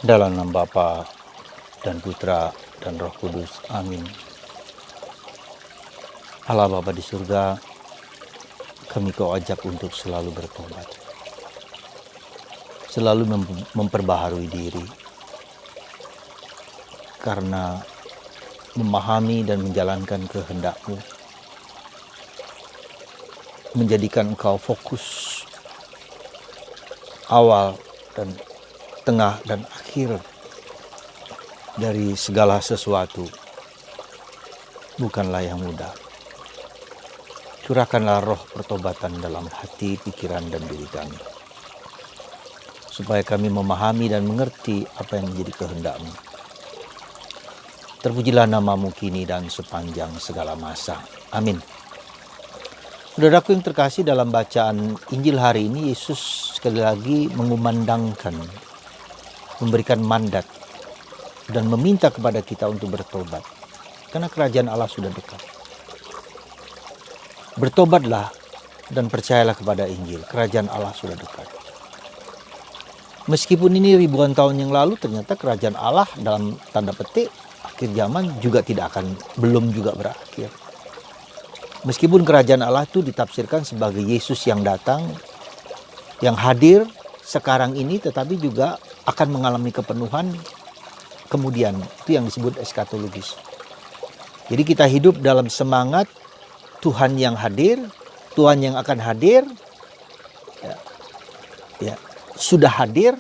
Dalam nama Bapa dan Putra dan Roh Kudus. Amin. Allah Bapa di surga, kami Kau ajak untuk selalu bertobat. Selalu memperbaharui diri. Karena memahami dan menjalankan kehendak-Mu menjadikan Engkau fokus awal dan tengah dan akhir dari segala sesuatu. Bukanlah yang mudah. Curahkanlah roh pertobatan dalam hati, pikiran, dan diri kami, supaya kami memahami dan mengerti apa yang menjadi kehendak-Mu. Terpujilah nama-Mu kini dan sepanjang segala masa. Amin. Saudaraku yang terkasih, dalam bacaan Injil hari ini Yesus sekali lagi mengumandangkan, memberikan mandat dan meminta kepada kita untuk bertobat. Karena kerajaan Allah sudah dekat. Bertobatlah dan percayalah kepada Injil. Kerajaan Allah sudah dekat. Meskipun ini ribuan tahun yang lalu, ternyata kerajaan Allah dalam tanda petik akhir zaman juga belum juga berakhir. Meskipun kerajaan Allah itu ditafsirkan sebagai Yesus yang datang, yang hadir sekarang ini, tetapi juga akan mengalami kepenuhan kemudian. Itu yang disebut eskatologis. Jadi kita hidup dalam semangat Tuhan yang hadir, Tuhan yang akan hadir, sudah hadir,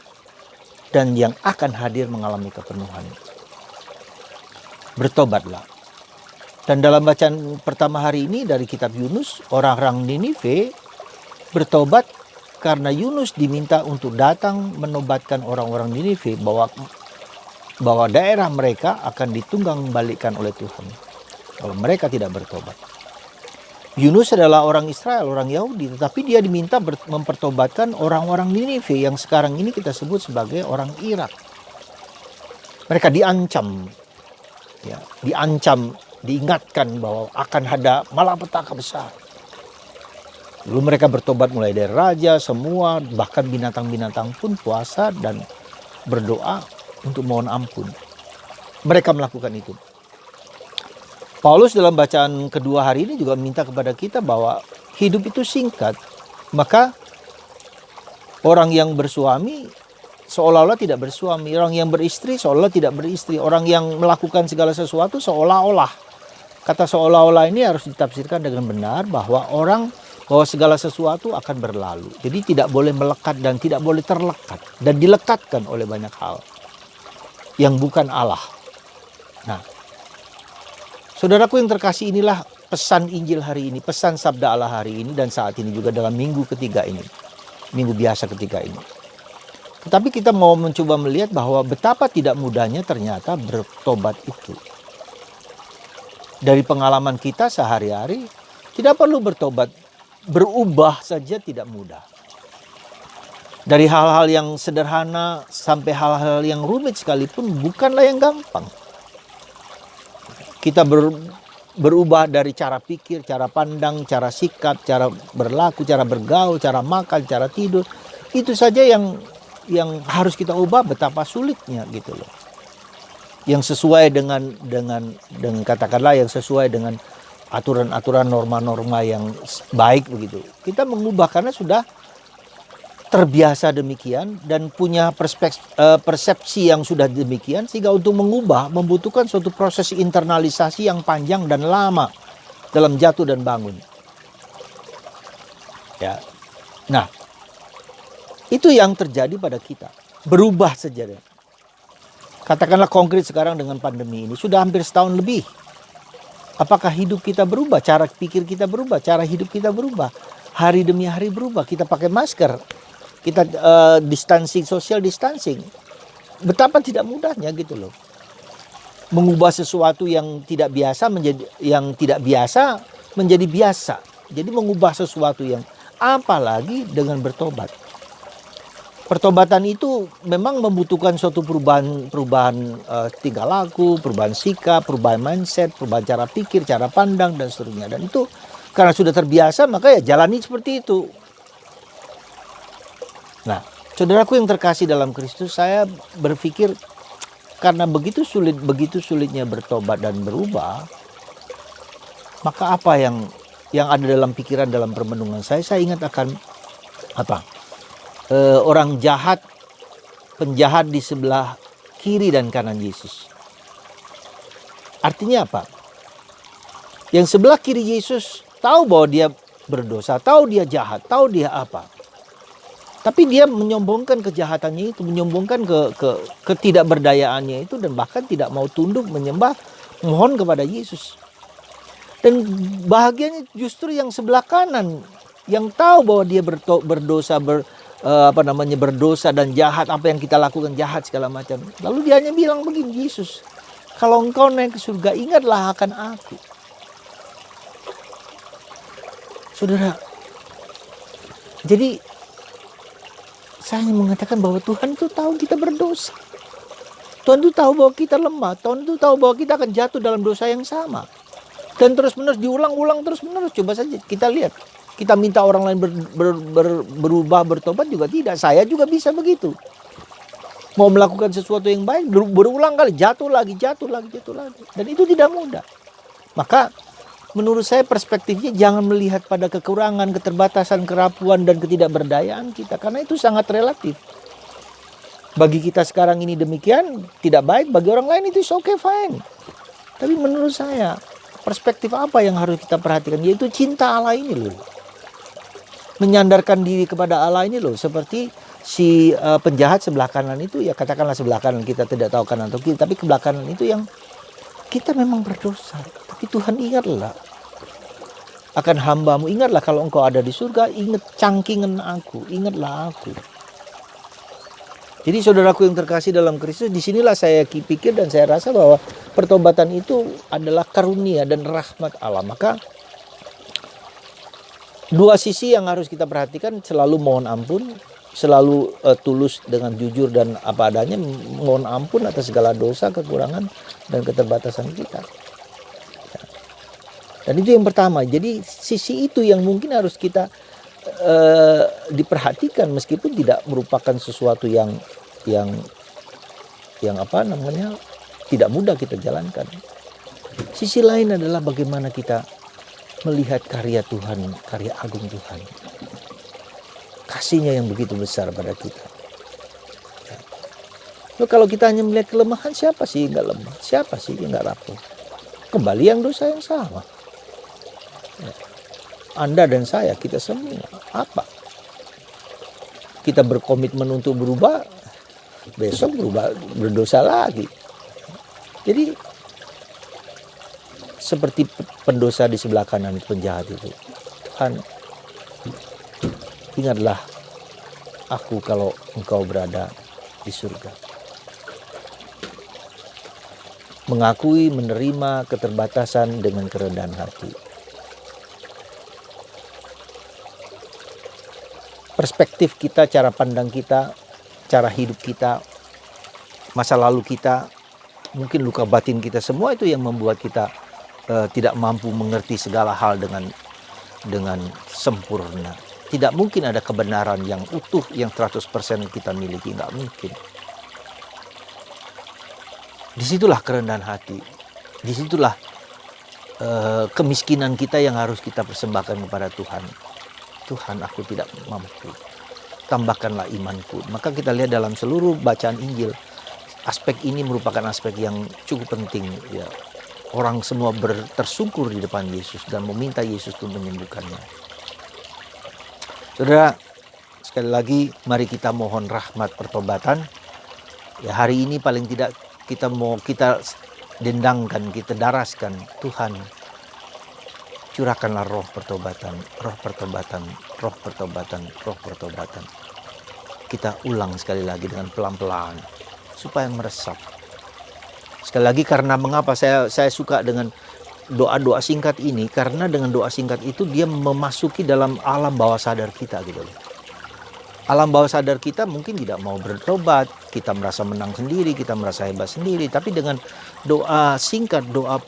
dan yang akan hadir mengalami kepenuhan. Bertobatlah. Dan dalam bacaan pertama hari ini dari kitab Yunus, orang-orang Ninive bertobat karena Yunus diminta untuk datang menobatkan orang-orang Ninive bahwa daerah mereka akan ditunggang balikkan oleh Tuhan kalau mereka tidak bertobat. Yunus adalah orang Israel, orang Yahudi, tetapi dia diminta mempertobatkan orang-orang Ninive yang sekarang ini kita sebut sebagai orang Irak. Mereka diancam, diingatkan bahwa akan ada malapetaka besar. Lalu mereka bertobat mulai dari raja, semua, bahkan binatang-binatang pun puasa dan berdoa untuk mohon ampun. Mereka melakukan itu. Paulus dalam bacaan kedua hari ini juga minta kepada kita bahwa hidup itu singkat. Maka orang yang bersuami seolah-olah tidak bersuami. Orang yang beristri seolah-olah tidak beristri. Orang yang melakukan segala sesuatu seolah-olah. Kata seolah-olah ini harus ditafsirkan dengan benar bahwa segala sesuatu akan berlalu. Jadi tidak boleh melekat dan tidak boleh terlekat. Dan dilekatkan oleh banyak hal yang bukan Allah. Nah, saudaraku yang terkasih, inilah pesan Injil hari ini, pesan sabda Allah hari ini dan saat ini juga dalam minggu ketiga ini. Minggu biasa ketiga ini. Tetapi kita mau mencoba melihat bahwa betapa tidak mudahnya ternyata bertobat itu. Dari pengalaman kita sehari-hari, tidak perlu bertobat. Berubah saja tidak mudah. Dari hal-hal yang sederhana sampai hal-hal yang rumit sekalipun bukanlah yang gampang. Kita berubah dari cara pikir, cara pandang, cara sikap, cara berlaku, cara bergaul, cara makan, cara tidur. Itu saja yang harus kita ubah, betapa sulitnya gitu loh. Yang sesuai dengan katakanlah yang sesuai dengan aturan-aturan, norma-norma yang baik begitu. Kita mengubah karena sudah terbiasa demikian dan punya persepsi yang sudah demikian, sehingga untuk mengubah membutuhkan suatu proses internalisasi yang panjang dan lama dalam jatuh dan bangun. Ya. Nah, itu yang terjadi pada kita. Berubah saja deh. Katakanlah konkret sekarang dengan pandemi ini. Sudah hampir setahun lebih. Apakah hidup kita berubah? Cara pikir kita berubah? Cara hidup kita berubah? Hari demi hari berubah. Kita pakai masker. Kita social distancing. Betapa tidak mudahnya gitu loh. Mengubah sesuatu yang tidak biasa menjadi biasa. Jadi mengubah sesuatu yang apalagi dengan bertobat. Pertobatan itu memang membutuhkan suatu perubahan tingkah laku, perubahan sikap, perubahan mindset, perubahan cara pikir, cara pandang, dan seterusnya. Dan itu karena sudah terbiasa, maka ya jalani seperti itu. Nah, Saudaraku yang terkasih dalam Kristus, saya berpikir karena begitu sulitnya bertobat dan berubah, maka apa yang ada dalam pikiran, dalam permenungan saya ingat akan apa? Orang jahat, penjahat di sebelah kiri dan kanan Yesus. Artinya apa? Yang sebelah kiri Yesus tahu bahwa dia berdosa, tahu dia jahat, tahu dia apa. Tapi dia menyombongkan kejahatannya itu, menyombongkan ketidakberdayaannya itu, dan bahkan tidak mau tunduk menyembah, mohon kepada Yesus. Dan bahagianya justru yang sebelah kanan, yang tahu bahwa dia berdosa, berdosa dan jahat, apa yang kita lakukan jahat segala macam. Lalu dia hanya bilang begini, Yesus, kalau engkau naik ke surga, ingatlah akan aku. Saudara, jadi saya mengatakan bahwa Tuhan itu tahu kita berdosa. Tuhan itu tahu bahwa kita lemah. Tuhan itu tahu bahwa kita akan jatuh dalam dosa yang sama. Dan terus-menerus diulang-ulang terus-menerus. Coba saja kita lihat. Kita minta orang lain berubah, bertobat juga tidak. Saya juga bisa begitu. Mau melakukan sesuatu yang baik, berulang kali jatuh lagi. Dan itu tidak mudah. Maka menurut saya perspektifnya jangan melihat pada kekurangan, keterbatasan, kerapuan, dan ketidakberdayaan kita. Karena itu sangat relatif. Bagi kita sekarang ini demikian, tidak baik. Bagi orang lain itu okay, fine. Tapi menurut saya, perspektif apa yang harus kita perhatikan? Yaitu cinta Allah ini loh. Menyandarkan diri kepada Allah ini loh. Seperti si penjahat sebelah kanan itu, ya katakanlah sebelah kanan, kita tidak tahu kanan atau kiri. Tapi sebelah kanan itu yang kita memang berdosa. Tapi Tuhan ingatlah akan hambamu. Ingatlah kalau engkau ada di surga. Ingat cangkingan aku. Ingatlah aku. Jadi saudaraku yang terkasih dalam Kristus, disinilah saya pikir dan saya rasa bahwa pertobatan itu adalah karunia dan rahmat Allah. Maka dua sisi yang harus kita perhatikan, selalu mohon ampun, selalu tulus dengan jujur dan apa adanya, mohon ampun atas segala dosa, kekurangan, dan keterbatasan kita. Dan itu yang pertama. Jadi sisi itu yang mungkin harus kita diperhatikan, meskipun tidak merupakan sesuatu yang tidak mudah kita jalankan. Sisi lain adalah bagaimana kita melihat karya Tuhan, karya agung Tuhan, kasihnya yang begitu besar pada kita. Loh, kalau kita hanya melihat kelemahan, siapa sih yang nggak lemah? Siapa sih yang nggak rapuh? Kembali yang dosa yang sama. Anda dan saya, kita semua apa? Kita berkomitmen untuk berubah, besok berdosa lagi. Jadi seperti pendosa di sebelah kanan, penjahat itu. Tuhan, ingatlah aku kalau engkau berada di surga. Mengakui, menerima keterbatasan dengan kerendahan hati. Perspektif kita, cara pandang kita, cara hidup kita, masa lalu kita, mungkin luka batin kita, semua itu yang membuat kita tidak mampu mengerti segala hal dengan sempurna. Tidak mungkin ada kebenaran yang utuh, yang 100% kita miliki, nggak mungkin. Disitulah kerendahan hati, disitulah kemiskinan kita yang harus kita persembahkan kepada Tuhan. Tuhan, aku tidak mampu, tambahkanlah imanku. Maka kita lihat dalam seluruh bacaan Injil, aspek ini merupakan aspek yang cukup penting. Ya, orang semua tersungkur di depan Yesus dan meminta Yesus untuk menyembuhkannya. Saudara, sekali lagi mari kita mohon rahmat pertobatan. Ya, hari ini paling tidak kita dendangkan, kita daraskan, Tuhan, curahkanlah roh pertobatan, roh pertobatan, roh pertobatan, roh pertobatan. Kita ulang sekali lagi dengan pelan-pelan supaya meresap. Sekali lagi, karena mengapa saya suka dengan doa-doa singkat ini, karena dengan doa singkat itu dia memasuki dalam alam bawah sadar kita gitu loh. Alam bawah sadar kita mungkin tidak mau bertobat, kita merasa menang sendiri, kita merasa hebat sendiri, tapi dengan doa singkat, doa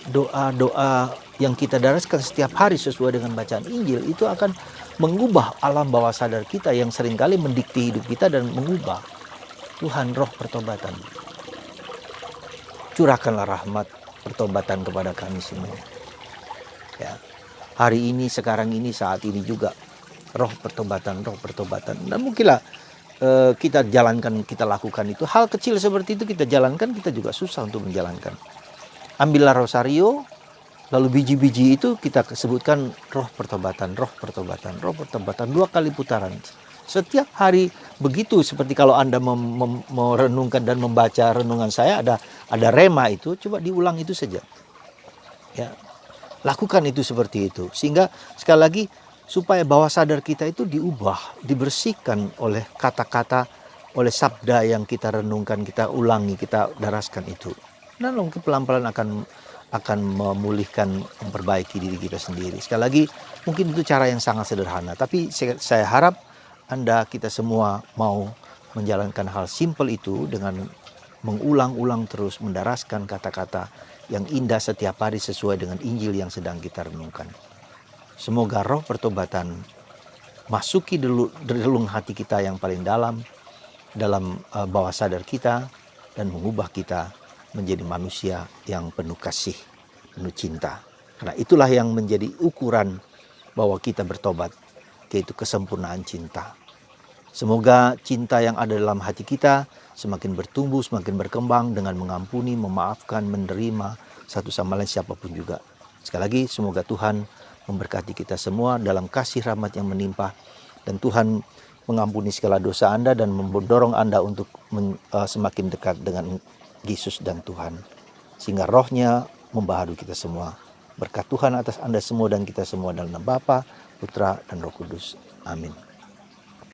doa-doa yang kita daraskan setiap hari sesuai dengan bacaan Injil itu akan mengubah alam bawah sadar kita yang seringkali mendikte hidup kita dan mengubah. Tuhan, roh pertobatan, curahkanlah rahmat pertobatan kepada kami semua. Ya, hari ini, sekarang ini, saat ini juga roh pertobatan. Dan mungkinlah kita jalankan, kita lakukan itu. Hal kecil seperti itu kita jalankan, kita juga susah untuk menjalankan. Ambillah rosario, lalu biji-biji itu kita sebutkan roh pertobatan, 2 kali putaran. Setiap hari begitu, seperti kalau Anda merenungkan dan membaca renungan saya, ada rema itu, coba diulang itu saja. Ya, lakukan itu seperti itu. Sehingga sekali lagi, supaya bawah sadar kita itu diubah, dibersihkan oleh kata-kata, oleh sabda yang kita renungkan, kita ulangi, kita daraskan itu. Dan mungkin pelan-pelan akan memulihkan, memperbaiki diri kita sendiri. Sekali lagi, mungkin itu cara yang sangat sederhana. Tapi saya harap kita semua mau menjalankan hal simpel itu dengan mengulang-ulang terus, mendaraskan kata-kata yang indah setiap hari sesuai dengan Injil yang sedang kita renungkan. Semoga roh pertobatan masuki relung hati kita yang paling dalam bawah sadar kita dan mengubah kita menjadi manusia yang penuh kasih, penuh cinta. Karena itulah yang menjadi ukuran bahwa kita bertobat, yaitu kesempurnaan cinta. Semoga cinta yang ada dalam hati kita semakin bertumbuh, semakin berkembang dengan mengampuni, memaafkan, menerima satu sama lain siapapun juga. Sekali lagi, semoga Tuhan memberkati kita semua dalam kasih rahmat yang menimpa, dan Tuhan mengampuni segala dosa Anda dan mendorong Anda untuk semakin dekat dengan Yesus dan Tuhan, sehingga rohnya membaharui kita semua. Berkat Tuhan atas Anda semua dan kita semua dalam nama Bapa, Putra, dan Roh Kudus. Amin.